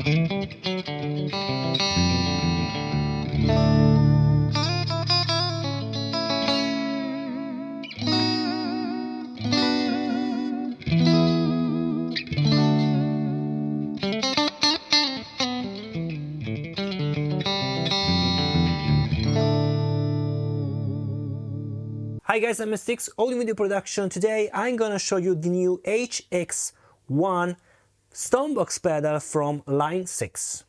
Hi guys, I'm Steex, audio video production. Today I'm gonna show you the new 𝙎𝙤𝙢𝙚 Stonebox pedal from Line6.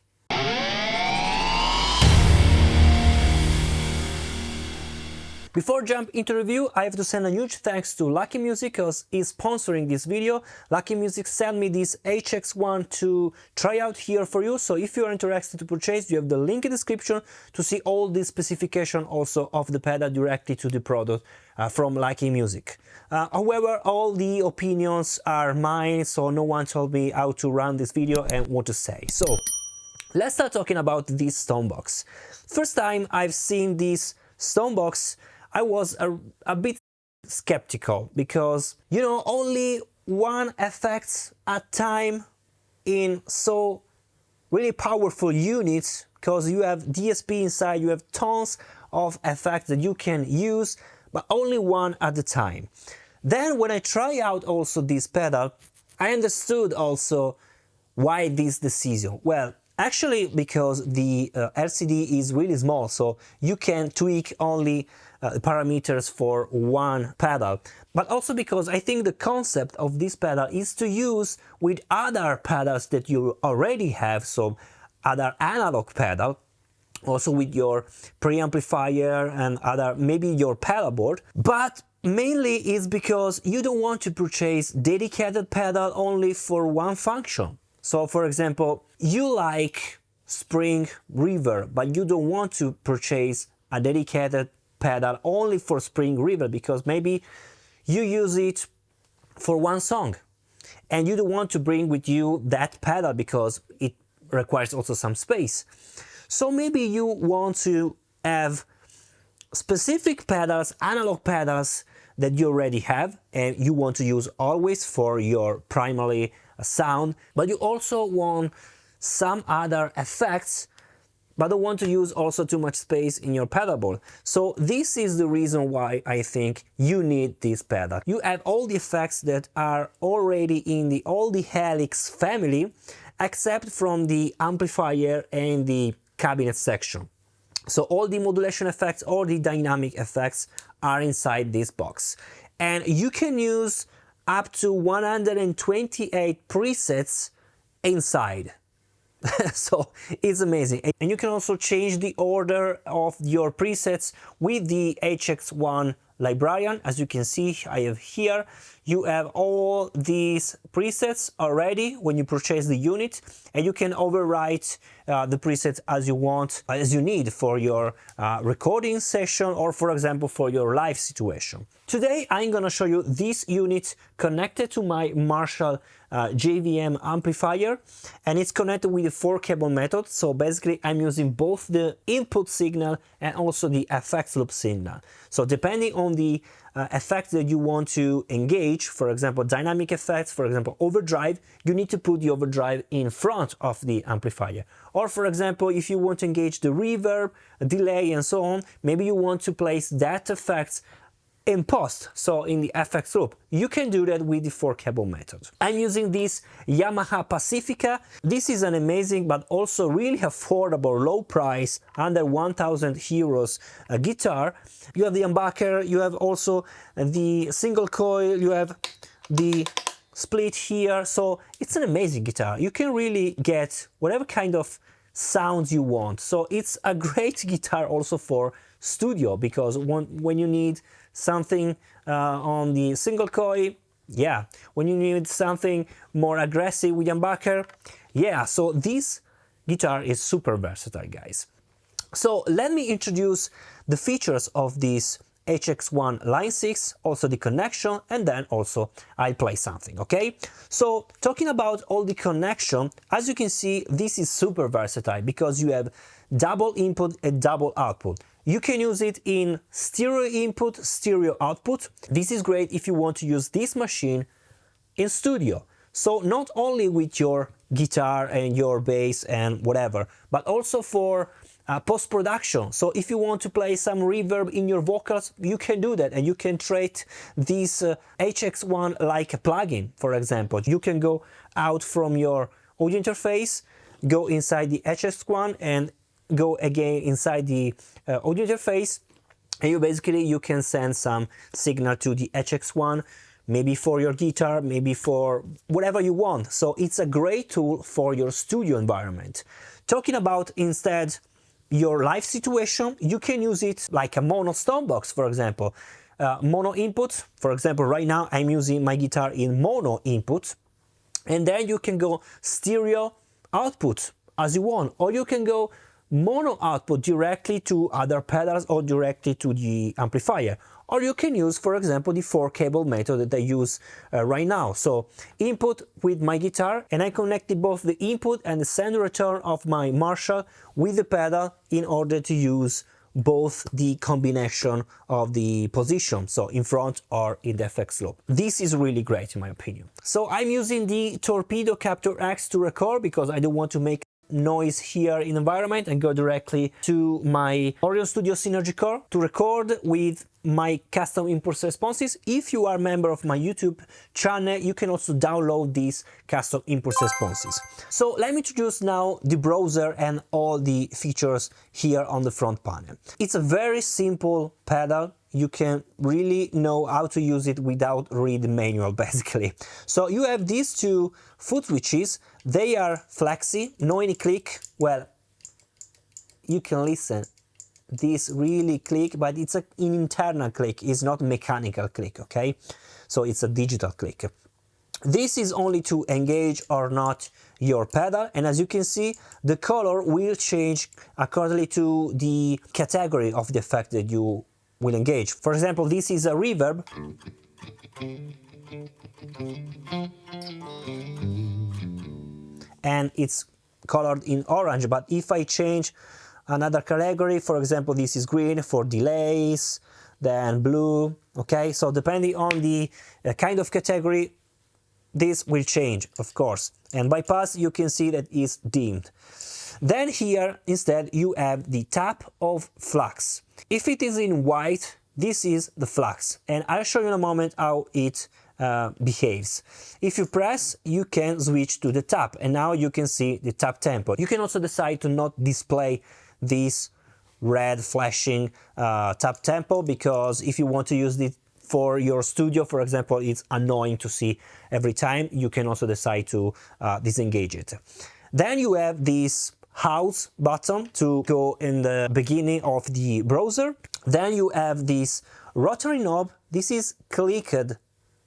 Before jump into review, I have to send a huge thanks to Lucky Music because he's sponsoring this video. Lucky Music sent me this 𝙎𝙤𝙢𝙚 to try out here for you, so if you are interested to purchase, you have the link in the description to see all the specification also of the pedal directly to the product from Lucky Music. However, all the opinions are mine, so no one told me how to run this video and what to say. So let's start talking about this Stonebox. First time I've seen this Stonebox, I was a bit skeptical because, you know, only one effect at time in so really powerful units, because you have DSP inside, you have tons of effects that you can use, but only one at a time. Then when I try out also this pedal, I understood also why this decision. Well, actually because the LCD is really small, so you can tweak only parameters for one pedal, but also because I think the concept of this pedal is to use with other pedals that you already have, so other analog pedal, also with your preamplifier and other, maybe your pedal board, but mainly is because you don't want to purchase dedicated pedal only for one function. So for example, you like spring reverb, but you don't want to purchase a dedicated pedal only for spring reverb because maybe you use it for one song and you don't want to bring with you that pedal because it requires also some space. So maybe you want to have specific pedals, analog pedals that you already have and you want to use always for your primary sound, but you also want some other effects but don't want to use also too much space in your pedal board. So this is the reason why I think you need this pedal. You have all the effects that are already in all the Helix family, except from the amplifier and the cabinet section. So all the modulation effects, all the dynamic effects are inside this box. And you can use up to 128 presets inside. So it's amazing, and you can also change the order of your presets with the 𝙎𝙤𝙢𝙚 librarian. As you can see, I have here, you have all these presets already when you purchase the unit, and you can overwrite the presets as you want, as you need for your recording session or, for example, for your live situation. Today I'm gonna show you this unit connected to my Marshall JVM amplifier, and it's connected with the 4-cable method. So basically I'm using both the input signal and also the effects loop signal. So depending on the effects that you want to engage, for example dynamic effects, for example overdrive, you need to put the overdrive in front of the amplifier. Or for example, if you want to engage the reverb, delay and so on, maybe you want to place that effects in post, so in the FX loop. You can do that with the 4-cable method. I'm using this Yamaha Pacifica. This is an amazing but also really affordable, low price, under 1,000 euros guitar. You have the humbucker, you have also the single coil, you have the split here, so it's an amazing guitar. You can really get whatever kind of sounds you want. So it's a great guitar also for studio, because when you need something on the single coil, yeah, when you need something more aggressive with humbucker, yeah, so this guitar is super versatile, guys. So let me introduce the features of this 𝙎𝙤𝙢𝙚 Line6, also the connection, and then also I'll play something, okay? So talking about all the connection, as you can see, this is super versatile because you have double input and double output. You can use it in stereo input, stereo output. This is great if you want to use this machine in studio. So not only with your guitar and your bass and whatever, but also for post-production. So if you want to play some reverb in your vocals, you can do that, and you can treat this 𝙎𝙤𝙤𝙚 like a plugin. For example, you can go out from your audio interface, go inside the 𝙎𝙤𝙤𝙚 and go again inside the audio interface, and you can send some signal to the 𝙎𝙤𝙤𝙚, maybe for your guitar, maybe for whatever you want. So it's a great tool for your studio environment. Talking about instead your live situation, you can use it like a mono stonebox, for example. Mono input, for example, right now I'm using my guitar in mono input, and then you can go stereo output as you want, or you can go mono output directly to other pedals or directly to the amplifier, or you can use, for example, the 4-cable method that I use right now. So input with my guitar, and I connected both the input and the send return of my Marshall with the pedal in order to use both the combination of the position, so in front or in the effects loop. This is really great in my opinion. So I'm using the Torpedo Capture X to record because I don't want to make noise here in environment, and go directly to my Orion Studio Synergy Core to record with my custom impulse responses. If you are a member of my YouTube channel, you can also download these custom impulse responses. So let me introduce now the browser and all the features here on the front panel. It's a very simple pedal. You can really know how to use it without reading manual, basically. So you have these two foot switches. They are flexy, no any click. Well, you can listen. This really click, but it's an internal click, it's not mechanical click, okay? So it's a digital click. This is only to engage or not your pedal, and as you can see, the color will change accordingly to the category of the effect that you will engage. For example, this is a reverb, and it's colored in orange, but if I change another category, for example, this is green for delays, then blue, okay? So depending on the kind of category, this will change, of course. And bypass, you can see that is dimmed. Then here, instead, you have the tap of Flux. If it is in white, this is the Flux, and I'll show you in a moment how it behaves. If you press, you can switch to the tap, and now you can see the tap tempo. You can also decide to not display this red flashing tap tempo, because if you want to use it for your studio, for example, it's annoying to see every time. You can also decide to disengage it. Then you have this house button to go in the beginning of the browser. Then you have this rotary knob. This is clicked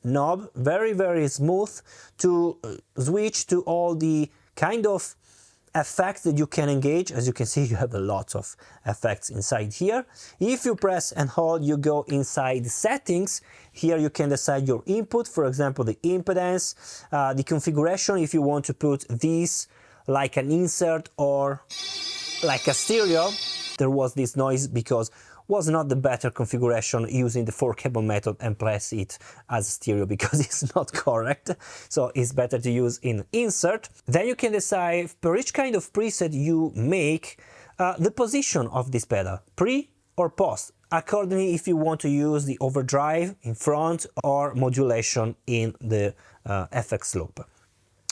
knob, very smooth, to switch to all the kind of effects that you can engage. As you can see, you have a lot of effects inside here. If you press and hold, you go inside the settings. Here you can decide your input, for example, the impedance, the configuration, if you want to put this like an insert or like a stereo. There was this noise because was not the better configuration using the 4-cable method and press it as stereo, because it's not correct. So it's better to use in insert. Then you can decide per each kind of preset you make the position of this pedal, pre or post, accordingly if you want to use the overdrive in front or modulation in the FX loop.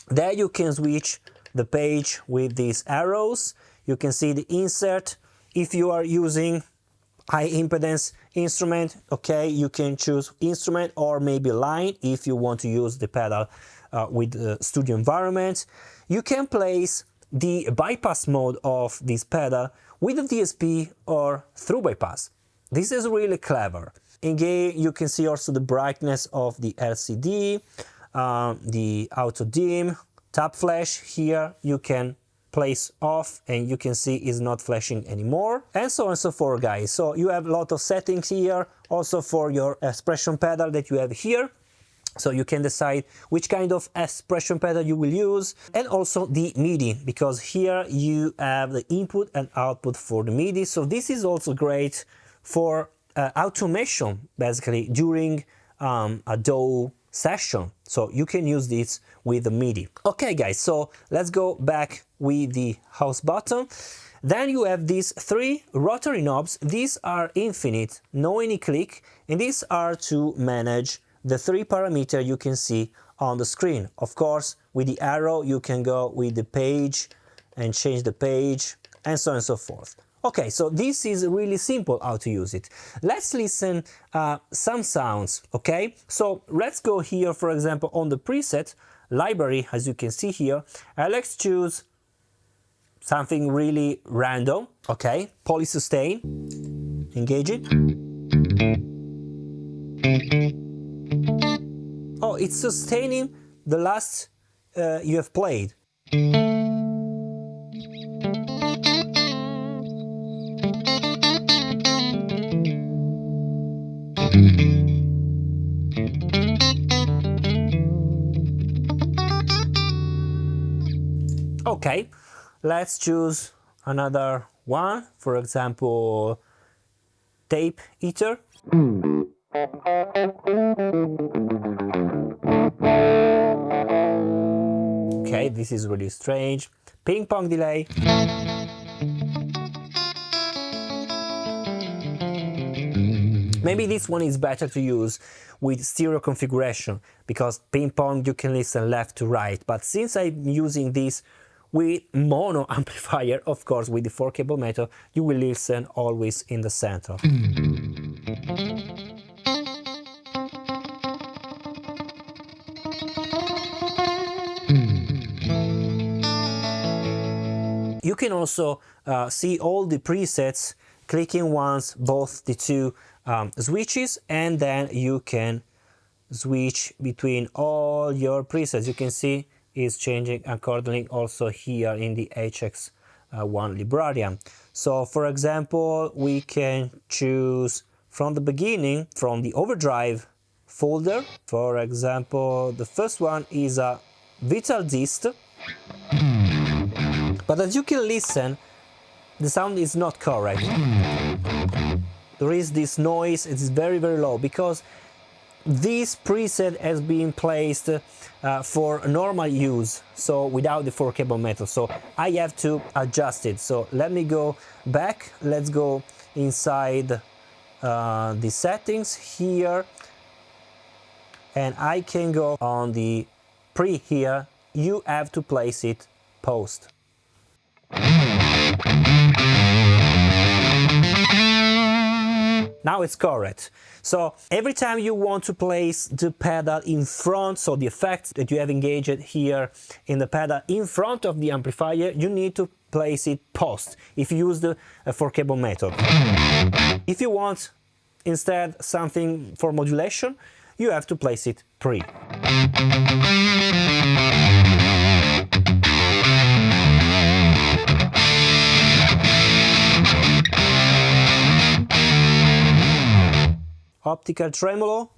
There you can switch the page with these arrows. You can see the insert. If you are using high impedance instrument, okay, you can choose instrument or maybe line if you want to use the pedal with the studio environment. You can place the bypass mode of this pedal with a DSP or through bypass. This is really clever. Again, you can see also the brightness of the LCD, the auto dim, tap flash. Here you can place off and you can see it's not flashing anymore, and so on and so forth, guys. So you have a lot of settings here also for your expression pedal that you have here, so you can decide which kind of expression pedal you will use, and also the MIDI, because here you have the input and output for the MIDI. So this is also great for automation, basically during a 𝙎𝙤𝙤𝙚 session, so you can use this with the MIDI. Okay guys, so let's go back with the house button. Then you have these 3 rotary knobs. These are infinite, no any click, and these are to manage the 3 parameters you can see on the screen. Of course, with the arrow you can go with the page and change the page and so on and so forth. Okay, so this is really simple how to use it. Let's listen some sounds, okay? So let's go here, for example, on the preset library, as you can see here. Let's choose something really random, okay? Polysustain, engage it. Oh, it's sustaining the last you have played. Okay, let's choose another one, for example, tape eater. Okay, this is really strange. Ping pong delay. Maybe this one is better to use with stereo configuration, because ping pong you can listen left to right, but since I'm using this with mono amplifier, of course with the 4 cable method, you will listen always in the center. You can also see all the presets clicking once both the 2 switches, and then you can switch between all your presets. You can see is changing accordingly also here in the HX1 librarian. So for example, we can choose from the beginning, from the overdrive folder. For example, the first one is a 𝙎𝙚𝙬𝙚, but as you can listen, the sound is not correct. There is this noise, it's very low, because this preset has been placed for normal use, so without the 4 cable method, so I have to adjust it. So let me go back, let's go inside the settings here, and I can go on the pre here. You have to place it post. Now it's correct. So every time you want to place the pedal in front, so the effect that you have engaged here in the pedal in front of the amplifier, you need to place it post if you use the 4 cable method. If you want instead something for modulation, you have to place it pre. Optical tremolo.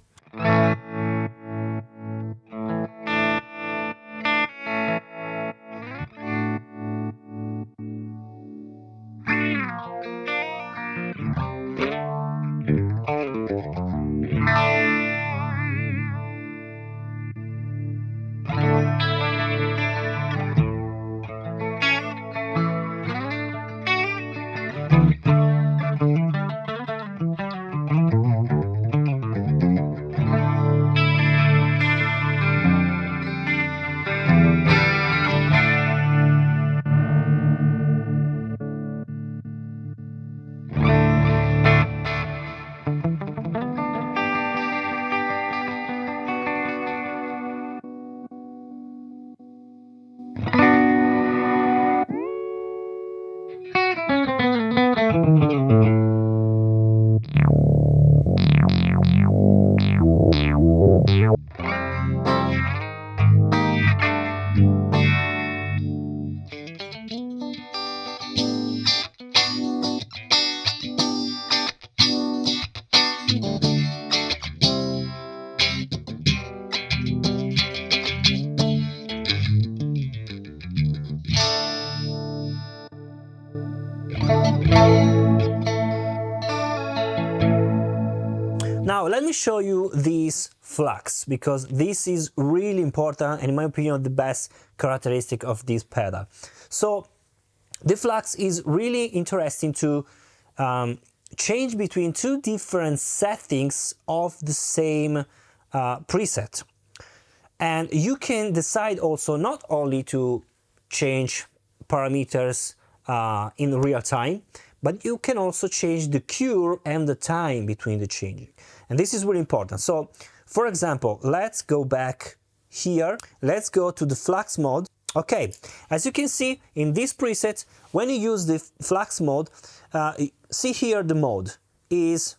Now let me show you this Flux, because this is really important and in my opinion the best characteristic of this pedal. So the Flux is really interesting to change between two different settings of the same preset. And you can decide also not only to change parameters in real time, but you can also change the curve and the time between the changing. And this is really important. So, for example, let's go back here. Let's go to the Flux mode. Okay, as you can see in this preset, when you use the Flux mode, see here the mode is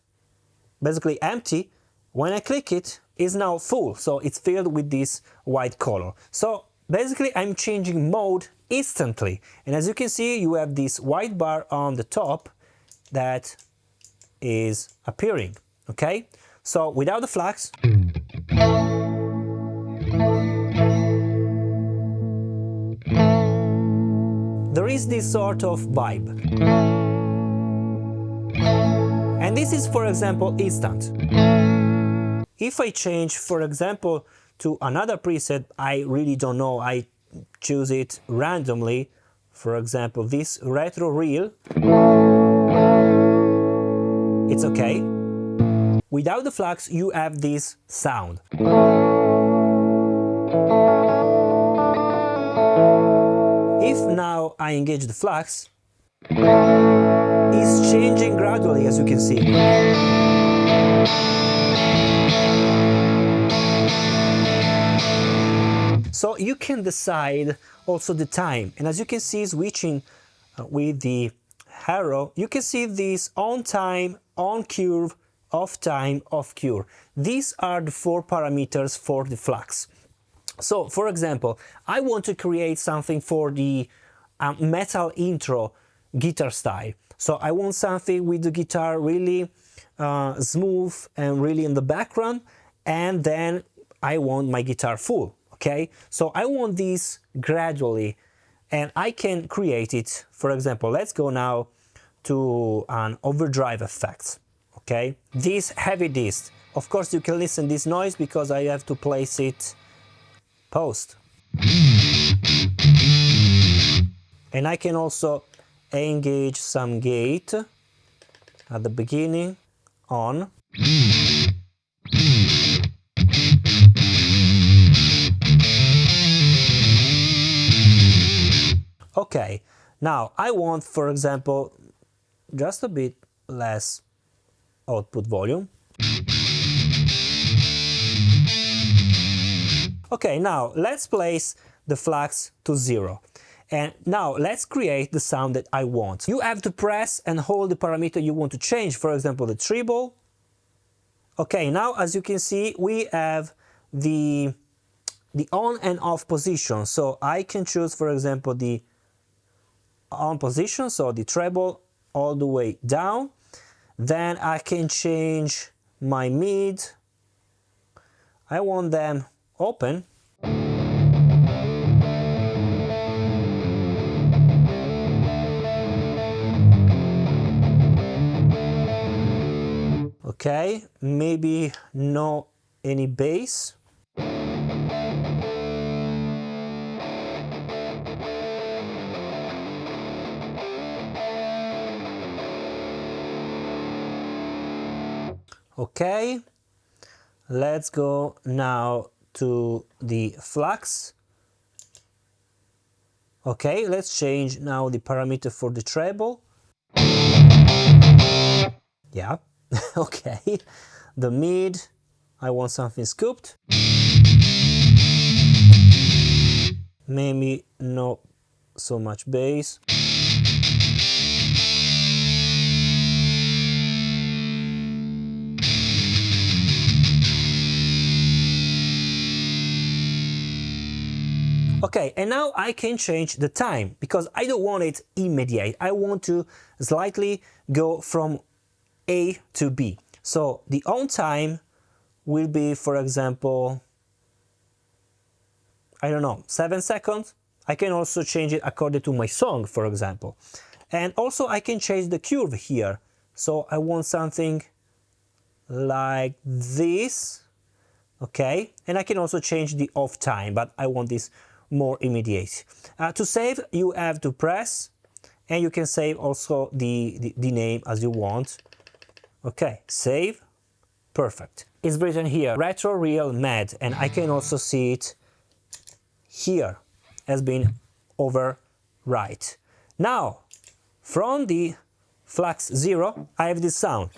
basically empty. When I click it, it's now full, so it's filled with this white color. So basically I'm changing mode instantly, and as you can see you have this white bar on the top that is appearing. Okay, so without the Flux, there is this sort of vibe, and this is, for example, instant. If I change, for example, to another preset, I really don't know, I choose it randomly, for example, this retro reel, it's okay. Without the Flux, you have this sound. If now I engage the Flux, it's changing gradually, as you can see. So you can decide also the time, and as you can see switching with the arrow, you can see this on time, on curve, off time, off curve. These are the 4 parameters for the Flux. So for example, I want to create something for the metal intro guitar style. So I want something with the guitar really smooth and really in the background, and then I want my guitar full. Okay, so I want this gradually, and I can create it. For example, let's go now to an overdrive effect. Okay, this heavy disc. Of course, you can listen this noise because I have to place it post. And I can also engage some gate at the beginning on. Okay, now I want, for example, just a bit less output volume. Okay, now let's place the Flux to 0. And now let's create the sound that I want. You have to press and hold the parameter you want to change, for example, the treble. Okay, now as you can see, we have the on and off position. So I can choose, for example, the on position, so the treble all the way down. Then I can change my mid. I want them open. Okay, maybe no any bass. Okay, let's go now to the Flux. Okay, let's change now the parameter for the treble. Yeah, okay. The mid, I want something scooped. Maybe not so much bass. Okay, and now I can change the time, because I don't want it immediate. I want to slightly go from A to B. So the on time will be, for example, I don't know, 7 seconds. I can also change it according to my song, for example. And also I can change the curve here. So I want something like this, okay, and I can also change the off time, but I want this more immediate. To save, you have to press, and you can save also the name as you want. Okay, save, perfect. It's written here, retro real mad, and I can also see it here, has been overwrite. Now, from the Flux 0, I have this sound.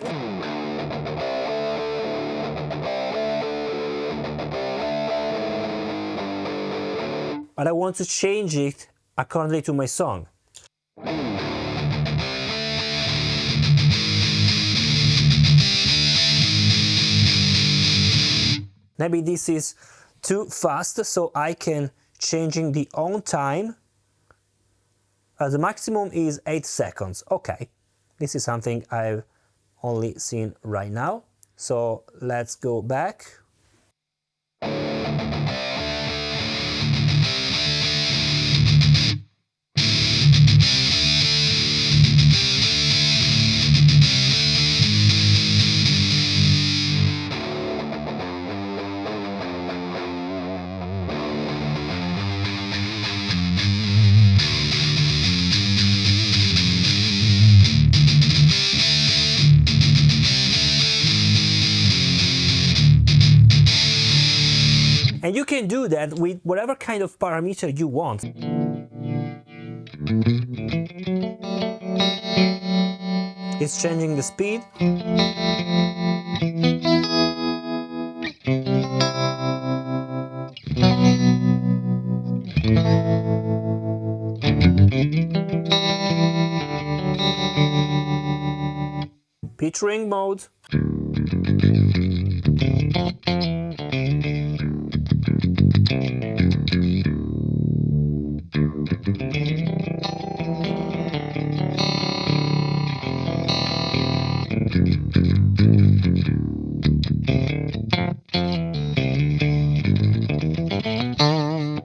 But I want to change it according to my song. Maybe this is too fast, so I can changing the on time. The maximum is 8 seconds. Okay, this is something I've only seen right now. So let's go back. And you can do that with whatever kind of parameter you want. It's changing the speed. Pitching mode.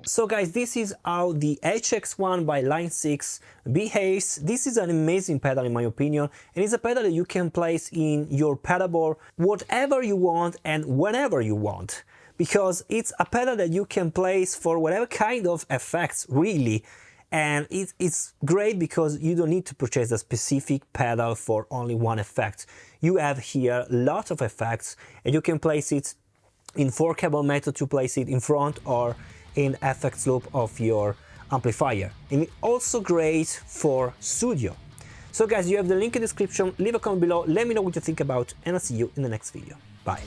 So guys, this is how the HX1 by Line6 behaves. This is an amazing pedal in my opinion, and it's a pedal that you can place in your pedal board whatever you want and whenever you want, because it's a pedal that you can place for whatever kind of effects really. And it's great because you don't need to purchase a specific pedal for only one effect. You have here a lot of effects, and you can place it in 4-cable method to place it in front or in effects loop of your amplifier. And it's also great for studio. So guys, you have the link in the description, leave a comment below, let me know what you think about, and I'll see you in the next video. Bye.